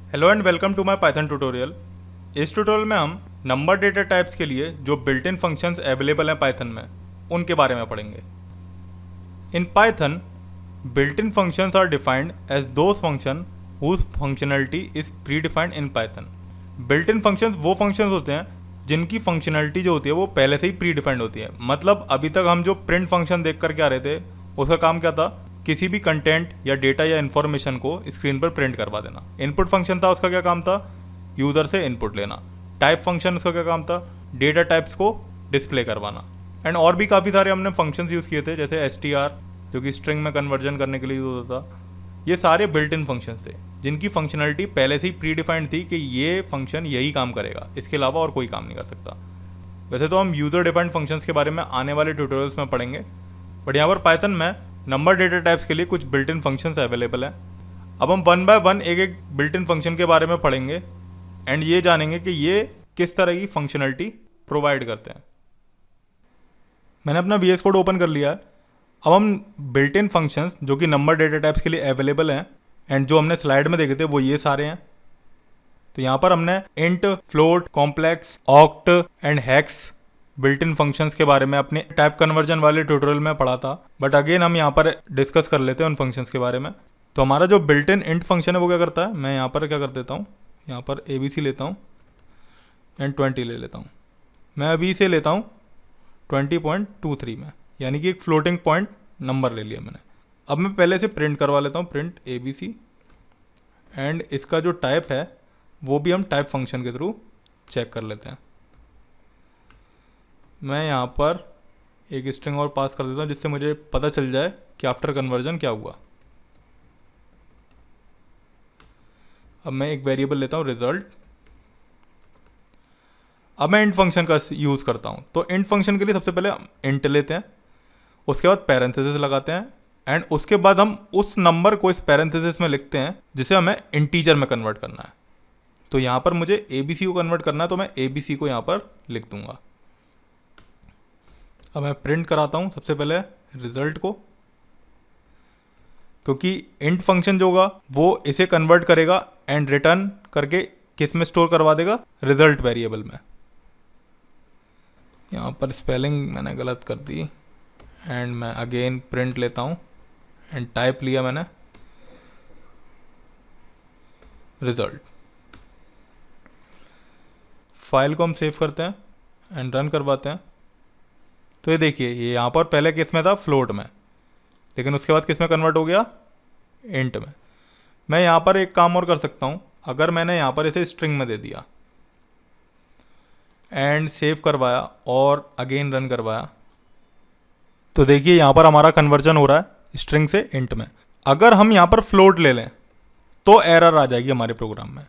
Hello and welcome to my Python tutorial. इस tutorial में हम नंबर डेटा टाइप्स के लिए जो बिल्ट इन फंक्शंस अवेलेबल हैं पाइथन में उनके बारे में पढ़ेंगे। In Python built in functions are defined as those function whose functionality is predefined in Python. Built in functions वो फंक्शंस होते हैं जिनकी फंक्शनलिटी जो होती है वो पहले से ही प्री डिफाइंड होती है। मतलब अभी तक हम जो प्रिंट फंक्शन देख करके आ रहे थे उसका काम क्या था, किसी भी कंटेंट या डेटा या इन्फॉर्मेशन को स्क्रीन पर प्रिंट करवा देना। इनपुट फंक्शन था, उसका क्या काम था, यूज़र से इनपुट लेना। टाइप फंक्शन उसका क्या काम था, डेटा टाइप्स को डिस्प्ले करवाना। एंड और भी काफ़ी सारे हमने फंक्शंस यूज़ किए थे, जैसे str जो कि स्ट्रिंग में कन्वर्जन करने के लिए यूज़ होता था। ये सारे बिल्ट इन फंक्शंस थे जिनकी फंक्शनलिटी पहले से ही प्री डिफाइंड थी कि ये फंक्शन यही काम करेगा, इसके अलावा और कोई काम नहीं कर सकता। वैसे तो हम यूज़र डिफाइंड फंक्शंस के बारे में आने वाले ट्यूटोरियल्स में पढ़ेंगे, बट यहाँ पर पाइथन में नंबर डेटा टाइप्स के लिए कुछ बिल्ट इन फंक्शंस अवेलेबल हैं। अब हम वन बाय वन एक एक बिल्ट इन फंक्शन के बारे में पढ़ेंगे एंड ये जानेंगे कि ये किस तरह की फंक्शनलिटी प्रोवाइड करते हैं। मैंने अपना VS कोड ओपन कर लिया है। अब हम बिल्ट इन फंक्शंस जो कि नंबर डेटा टाइप्स के लिए अवेलेबल हैं एंड जो हमने स्लाइड में देखे थे वो ये सारे हैं। तो यहाँ पर हमने int, float, complex, oct and hex built in functions के बारे में अपने टाइप कन्वर्जन वाले ट्यूटोरियल में पढ़ा था, बट अगेन हम यहाँ पर डिस्कस कर लेते हैं उन फंक्शंस के बारे में। तो हमारा जो बिल्ट इन इंट फंक्शन है वो क्या करता है, मैं यहाँ पर क्या कर देता हूँ, यहाँ पर ABC लेता हूँ एंड 20 ले लेता हूँ। मैं अभी इसे लेता हूँ 20.23 में, यानी कि एक फ्लोटिंग पॉइंट नंबर ले लिया मैंने। अब मैं पहले से प्रिंट करवा लेता हूँ, प्रिंट ABC, एंड इसका जो टाइप है वो भी हम टाइप फंक्शन के थ्रू चेक कर लेते हैं। मैं यहाँ पर एक स्ट्रिंग और पास कर देता हूँ जिससे मुझे पता चल जाए कि आफ्टर कन्वर्जन क्या हुआ। अब मैं एक वेरिएबल लेता हूँ रिजल्ट। अब मैं इंट फंक्शन का यूज़ करता हूँ। तो इंट फंक्शन के लिए सबसे पहले हम इंट लेते हैं, उसके बाद पैरेंथेसिस लगाते हैं एंड उसके बाद हम उस नंबर को इस पैरेंथेसिस में लिखते हैं जिसे हमें इंटीजर में कन्वर्ट करना है। तो यहाँ पर मुझे ABC को कन्वर्ट करना है, तो मैं ABC को यहाँ पर लिख दूंगा। अब मैं प्रिंट कराता हूँ सबसे पहले रिजल्ट को, क्योंकि इंट फंक्शन जो होगा वो इसे कन्वर्ट करेगा एंड रिटर्न करके किस में स्टोर करवा देगा, रिजल्ट वेरिएबल में। यहाँ पर स्पेलिंग मैंने गलत कर दी एंड मैं अगेन प्रिंट लेता हूँ एंड टाइप लिया मैंने रिजल्ट। फाइल को हम सेव करते हैं एंड रन करवाते हैं। तो ये देखिए, ये यहाँ पर पहले किस में था, फ्लोट में, लेकिन उसके बाद किस में कन्वर्ट हो गया, इंट में। मैं यहाँ पर एक काम और कर सकता हूँ, अगर मैंने यहाँ पर इसे स्ट्रिंग में दे दिया एंड सेव करवाया और अगेन रन करवाया, तो देखिए यहाँ पर हमारा कन्वर्जन हो रहा है स्ट्रिंग से इंट में। अगर हम यहाँ पर फ्लोट ले लें तो एरर आ जाएगी हमारे प्रोग्राम में।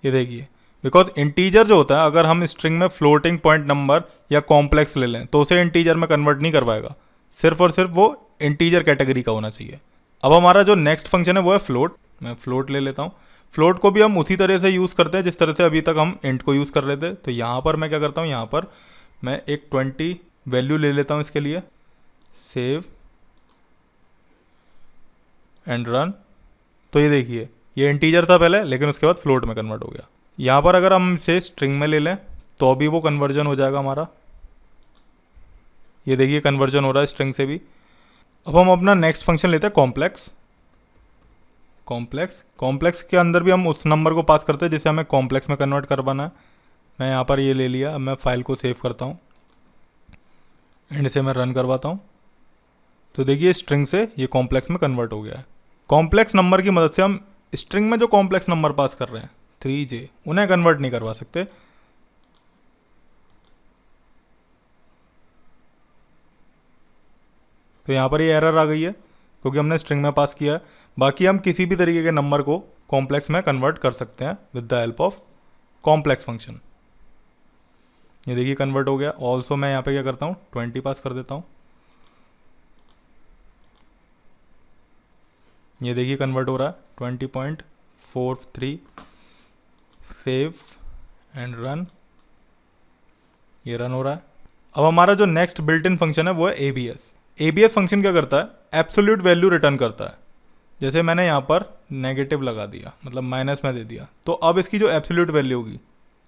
ये देखिए, बिकॉज इंटीजर जो होता है, अगर हम स्ट्रिंग में फ्लोटिंग पॉइंट नंबर या कॉम्प्लेक्स ले लें तो उसे इंटीजर में कन्वर्ट नहीं करवाएगा, सिर्फ और सिर्फ वो इंटीजर कैटेगरी का होना चाहिए। अब हमारा जो नेक्स्ट फंक्शन है वो है फ्लोट। मैं फ्लोट ले लेता हूँ। फ्लोट को भी हम उसी तरह से यूज़ करते हैं जिस तरह से अभी तक हम इंट को यूज़ कर रहे थे। तो यहाँ पर मैं क्या करता हूँ, यहाँ पर मैं एक 20 वैल्यू ले लेता हूँ इसके लिए, सेव एंड रन। तो ये देखिए, ये इंटीजर था पहले, लेकिन उसके बाद फ्लोट में कन्वर्ट हो गया। यहाँ पर अगर हम इसे स्ट्रिंग में ले लें तो भी वो कन्वर्जन हो जाएगा हमारा। ये देखिए, कन्वर्जन हो रहा है स्ट्रिंग से भी। अब हम अपना नेक्स्ट फंक्शन लेते हैं कॉम्प्लेक्स। कॉम्प्लेक्स के अंदर भी हम उस नंबर को पास करते हैं जिसे हमें कॉम्प्लेक्स में कन्वर्ट करवाना है। मैं यहाँ पर ये ले लिया। अब मैं फाइल को सेव करता हूँ एंड इसे मैं रन करवाता हूँ। तो देखिए, स्ट्रिंग से ये कॉम्प्लेक्स में कन्वर्ट हो गया है। कॉम्प्लेक्स नंबर की मदद से हम स्ट्रिंग में जो कॉम्प्लेक्स नंबर पास कर रहे हैं 3J, उन्हें कन्वर्ट नहीं करवा सकते। तो यहाँ पर ये एरर आ गई है क्योंकि हमने स्ट्रिंग में पास किया है। बाकी हम किसी भी तरीके के नंबर को कॉम्प्लेक्स में कन्वर्ट कर सकते हैं with the help of complex function. ये देखिए, कन्वर्ट हो गया। ऑल्सो मैं यहाँ पे क्या करता हूँ, 20 पास कर देता हूँ। ये देखिए, कन्वर्ट हो रहा है 20.43। Save and run. ये रन हो रहा है। अब हमारा जो नेक्स्ट बिल्ट इन फंक्शन है वो है ABS। ABS फंक्शन क्या करता है, एब्सोल्यूट वैल्यू रिटर्न करता है। जैसे मैंने यहाँ पर नेगेटिव लगा दिया, मतलब माइनस में दे दिया। तो अब इसकी जो एब्सोल्यूट वैल्यू होगी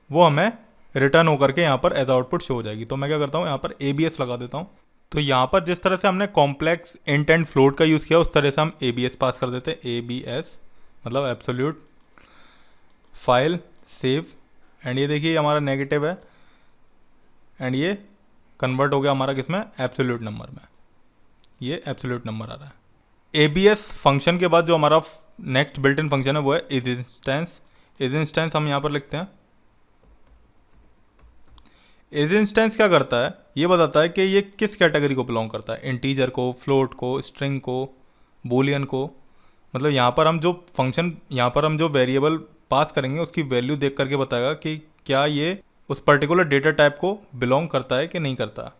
वो हमें रिटर्न होकर के यहाँ पर एज आउटपुट शो हो जाएगी। तो मैं क्या करता हूँ, यहाँ पर ABS लगा देता हूँ। तो यहाँ पर जिस तरह से हमने कॉम्प्लेक्स इंट एंड फ्लोट का यूज़ किया उस तरह से हम ABS पास कर देते हैं। ABS मतलब एब्सोल्यूट फाइल सेव, एंड ये देखिए हमारा नेगेटिव है एंड ये कन्वर्ट हो गया हमारा किस में, एब्सोल्यूट नंबर में। ये एब्सोल्यूट नंबर आ रहा है। ABS फंक्शन के बाद जो हमारा नेक्स्ट बिल्ट इन फंक्शन है वो है इज इंस्टेंस। इज इंस्टेंस हम यहाँ पर लिखते हैं। इज इंस्टेंस क्या करता है, ये बताता है कि ये किस कैटेगरी को बिलोंग करता है, इंटीजर को, फ्लोट को, स्ट्रिंग को, बूलियन को। मतलब यहाँ पर हम जो फंक्शन, यहाँ पर हम जो वेरिएबल पास करेंगे उसकी वैल्यू देख करके बताएगा कि क्या ये उस पर्टिकुलर डेटा टाइप को बिलोंग करता है कि नहीं करता।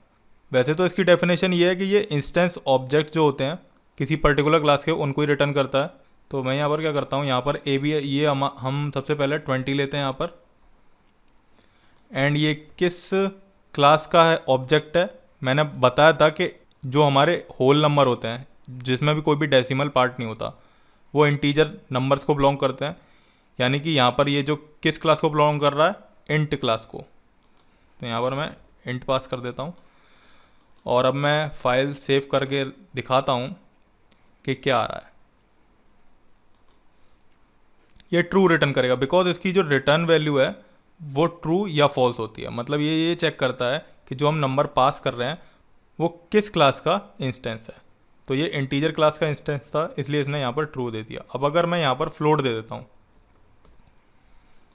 वैसे तो इसकी डेफिनेशन ये है कि ये इंस्टेंस ऑब्जेक्ट जो होते हैं किसी पर्टिकुलर क्लास के उनको ही रिटर्न करता है। तो मैं यहाँ पर क्या करता हूँ, यहाँ पर ये हम सबसे पहले 20 लेते हैं यहाँ पर, एंड ये किस क्लास का है ऑब्जेक्ट है। मैंने बताया था कि जो हमारे होल नंबर होते हैं जिसमें भी कोई भी डेसिमल पार्ट नहीं होता वो इंटीजर नंबर्स को बिलोंग करते हैं। यानी कि यहाँ पर ये जो किस क्लास को बिलोंग कर रहा है, इंट क्लास को। तो यहाँ पर मैं इंट पास कर देता हूँ और अब मैं फाइल सेव करके दिखाता हूँ कि क्या आ रहा है। ये ट्रू रिटर्न करेगा बिकॉज इसकी जो रिटर्न वैल्यू है वो ट्रू या फॉल्स होती है। मतलब ये चेक करता है कि जो हम नंबर पास कर रहे हैं वो किस क्लास का इंस्टेंस है। तो ये इंटीजर क्लास का इंस्टेंस था इसलिए इसने यहाँ पर ट्रू दे दिया। अब अगर मैं यहाँ पर फ्लोट दे देता हूँ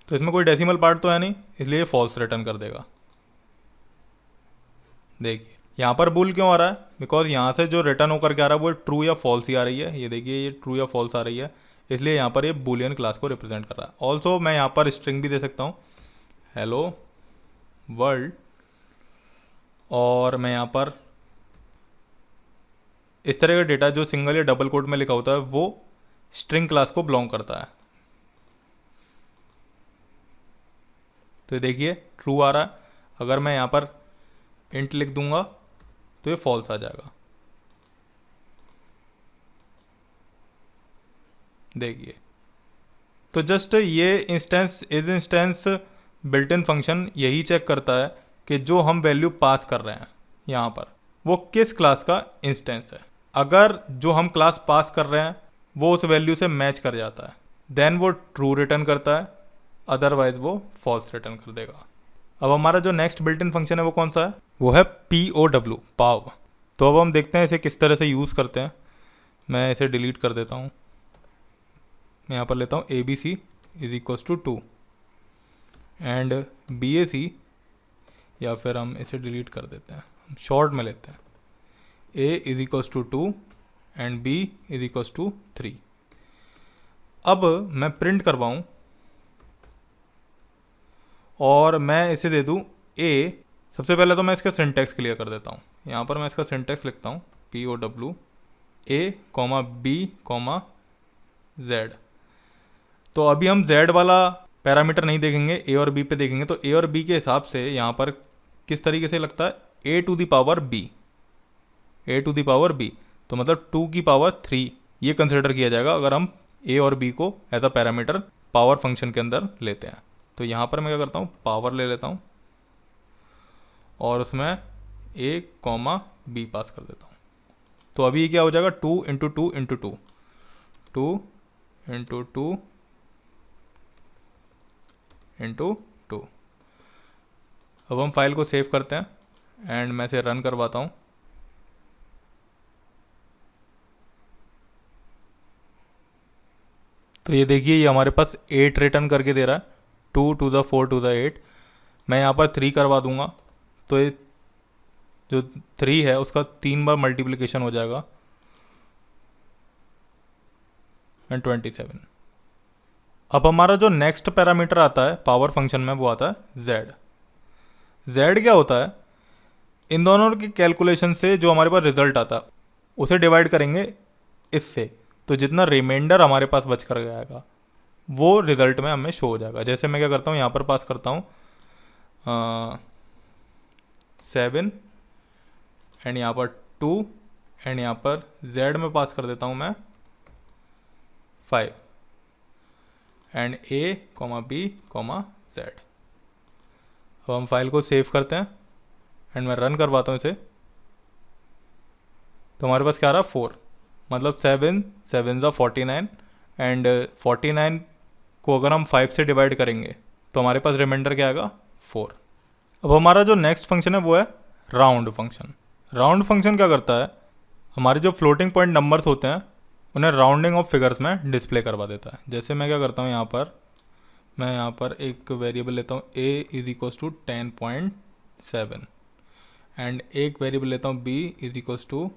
तो इसमें कोई डेसिमल पार्ट तो है नहीं, इसलिए फॉल्स रिटर्न कर देगा। देखिए यहाँ पर बुल क्यों आ रहा है, बिकॉज यहाँ से जो रिटर्न होकर के आ रहा है वो ट्रू या फॉल्स ही आ रही है। ये देखिए ये ट्रू या फॉल्स आ रही है, इसलिए यहाँ पर ये बूलियन क्लास को रिप्रेजेंट कर रहा है। ऑल्सो मैं यहाँ पर स्ट्रिंग भी दे सकता हूँ, हेलो वर्ल्ड, और मैं यहाँ पर इस तरह का डेटा जो सिंगल या डबल कोट में लिखा होता है वो स्ट्रिंग क्लास को बिलोंग करता है। तो ये देखिए ट्रू आ रहा है। अगर मैं यहाँ पर इंट लिख दूंगा तो ये फॉल्स आ जाएगा। देखिए तो जस्ट ये instance is instance built in function यही चेक करता है कि जो हम वैल्यू पास कर रहे हैं यहाँ पर वो किस क्लास का इंस्टेंस है। अगर जो हम क्लास पास कर रहे हैं वो उस वैल्यू से मैच कर जाता है देन वो ट्रू रिटर्न करता है, अदरवाइज वो फॉल्स रिटर्न कर देगा। अब हमारा जो नेक्स्ट बिल्ट इन फंक्शन है वो कौन सा है, वो है POW, पाव। तो अब हम देखते हैं इसे किस तरह से यूज़ करते हैं। मैं इसे डिलीट कर देता हूँ। मैं यहाँ पर लेता हूँ ABC is equals to 2 and BAC, या फिर हम इसे डिलीट कर देते हैं, हम शॉर्ट में लेते हैं A is equals to 2 and B is equals to 3। अब मैं प्रिंट करवाऊँ और मैं इसे दे दूँ A। सबसे पहले तो मैं इसका सिंटैक्स क्लियर कर देता हूँ। यहाँ पर मैं इसका सिंटैक्स लिखता हूँ POW A, B, Z। तो अभी हम Z वाला पैरामीटर नहीं देखेंगे, A और B पे देखेंगे। तो A और B के हिसाब से यहाँ पर किस तरीके से लगता है, A to the power B, A to the power B। तो मतलब 2 की पावर 3 ये कंसिडर किया जाएगा अगर हम A और B को as a parameter power function के अंदर लेते हैं। तो यहाँ पर मैं क्या करता हूँ, पावर ले लेता हूँ और उसमें A, B पास कर देता हूँ। तो अभी ये क्या हो जाएगा, 2 इंटू 2 इंटू 2, 2 इंटू 2 इंटू 2। अब हम फाइल को सेव करते हैं एंड मैं इसे रन करवाता हूँ। तो ये देखिए ये हमारे पास 8 रिटर्न करके दे रहा है, 2 टू द 4 टू द 8। मैं यहाँ पर 3 करवा दूंगा तो ये जो 3 है उसका 3 बार मल्टीप्लिकेशन हो जाएगा एंड 27। अब हमारा जो नेक्स्ट पैरामीटर आता है पावर फंक्शन में वो आता है Z। Z क्या होता है, इन दोनों की कैलकुलेशन से जो हमारे पास रिजल्ट आता है उसे डिवाइड करेंगे इससे, तो जितना रिमाइंडर हमारे पास बच कर जाएगा वो रिजल्ट में हमें शो हो जाएगा। जैसे मैं क्या करता हूँ, यहाँ पर पास करता हूँ 7 एंड यहाँ पर 2 एंड यहाँ पर Z में पास कर देता हूँ मैं 5। And A comma B comma Z. अब हम फाइल को सेव करते हैं एंड मैं रन करवाता हूँ इसे। तो हमारे पास क्या आ रहा है 4, मतलब 7 7 ज़ा 49 एंड 49 को अगर हम 5 से डिवाइड करेंगे तो हमारे पास रिमाइंडर क्या आएगा 4। अब हमारा जो नेक्स्ट फंक्शन है वो है राउंड फंक्शन। राउंड फंक्शन क्या करता है, हमारे जो फ्लोटिंग पॉइंट नंबर्स होते हैं उन्हें राउंडिंग ऑफ फिगर्स में डिस्प्ले करवा देता है। जैसे मैं क्या करता हूँ मैं यहाँ पर एक वेरिएबल लेता हूँ a is equals to 10.7 and एक वेरिएबल लेता हूँ b इज इक्वल्स टू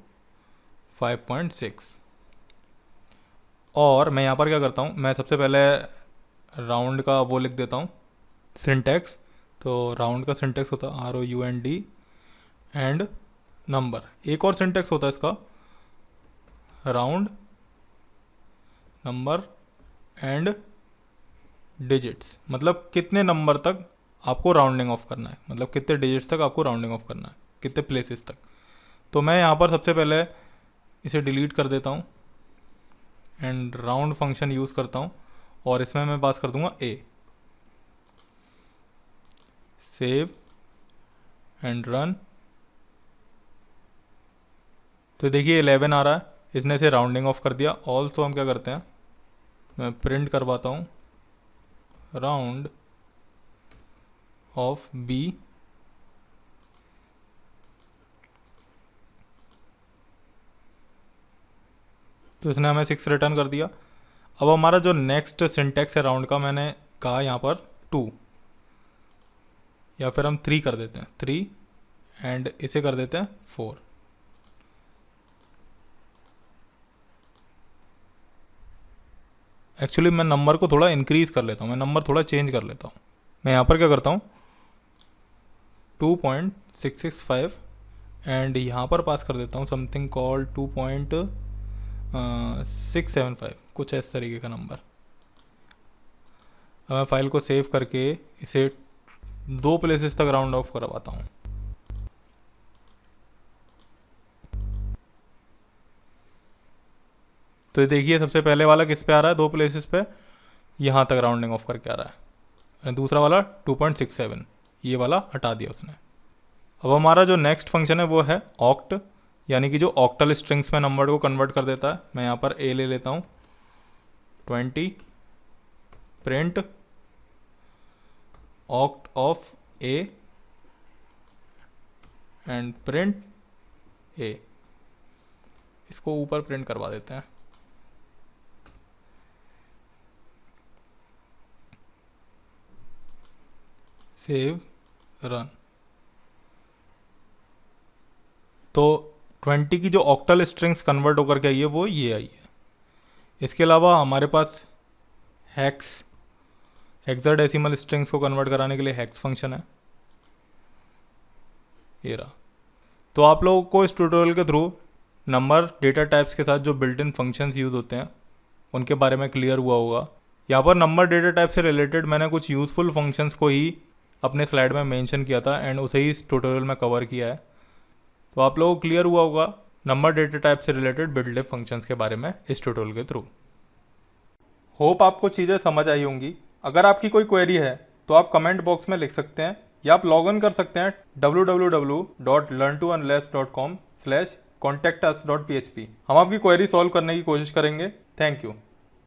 5.6। और मैं यहाँ पर क्या करता हूँ, मैं सबसे पहले राउंड का वो लिख देता हूँ सिंटैक्स। तो राउंड का सिंटैक्स होता है ROUND एंड नंबर। एक और सिंटैक्स होता है इसका राउंड नंबर एंड डिजिट्स, मतलब कितने नंबर तक आपको राउंडिंग ऑफ करना है, मतलब कितने डिजिट्स तक आपको राउंडिंग ऑफ करना है, कितने प्लेसेस तक। तो मैं यहाँ पर सबसे पहले इसे डिलीट कर देता हूँ एंड राउंड फंक्शन यूज़ करता हूँ और इसमें मैं पास कर दूंगा a। Save and run. तो देखिए 11 आ रहा है, इसने इसे राउंडिंग ऑफ कर दिया। ऑल्सो हम क्या करते हैं, मैं प्रिंट करवाता हूँ राउंड ऑफ b तो इसने हमें 6 रिटर्न कर दिया। अब हमारा जो नेक्स्ट सिंटैक्स है राउंड का, मैंने कहा यहाँ पर 2 या फिर हम 3 कर देते हैं 3 एंड इसे कर देते हैं 4। एक्चुअली मैं नंबर को थोड़ा इंक्रीज कर लेता हूँ, मैं नंबर थोड़ा चेंज कर लेता हूँ। मैं यहाँ पर क्या करता हूँ 2.665 एंड यहाँ पर पास कर देता हूँ समथिंग कॉल्ड 2.675, कुछ इस तरीके का नंबर। अब मैं फाइल को सेव करके इसे 2 प्लेसेस तक राउंड ऑफ करवाता हूँ। तो देखिए सबसे पहले वाला किस पे आ रहा है, 2 प्लेसेस पे, यहाँ तक राउंडिंग ऑफ करके आ रहा है। और दूसरा वाला 2.67, ये वाला हटा दिया उसने। अब हमारा जो नेक्स्ट फंक्शन है वो है ऑक्ट, यानी कि जो ऑक्टल स्ट्रिंग्स में नंबर को कन्वर्ट कर देता है। मैं यहाँ पर a ले लेता हूँ 20 print oct of a and print a। इसको ऊपर प्रिंट करवा देते हैं। Save run. तो 20 की जो ऑक्टल स्ट्रिंग्स कन्वर्ट होकर के आई है वो ये आई है। इसके अलावा हमारे पास हेक्साडेसिमल स्ट्रिंग्स को कन्वर्ट कराने के लिए हेक्स फंक्शन है, ये रहा। तो आप लोगों को इस ट्यूटोरियल के थ्रू नंबर डेटा टाइप्स के साथ जो बिल्ट इन फंक्शंस यूज़ होते हैं उनके बारे में क्लियर हुआ होगा। यहाँ पर नंबर डेटा टाइप से रिलेटेड मैंने कुछ यूज़फुल फंक्शंस को ही अपने स्लाइड में मेंशन किया था एंड उसे ही इस ट्यूटोरियल में कवर किया है। तो आप लोगों को क्लियर हुआ होगा नंबर डेटा टाइप से रिलेटेड बिल्ट इन फंक्शंस के बारे में इस ट्यूटोरियल के थ्रू। होप आपको चीज़ें समझ आई होंगी। अगर आपकी कोई क्वेरी है तो आप कमेंट बॉक्स में लिख सकते हैं या आप लॉग इन कर सकते हैं www.learntounless.com/contactus.php। हम आपकी क्वेरी सॉल्व करने की कोशिश करेंगे। Thank you.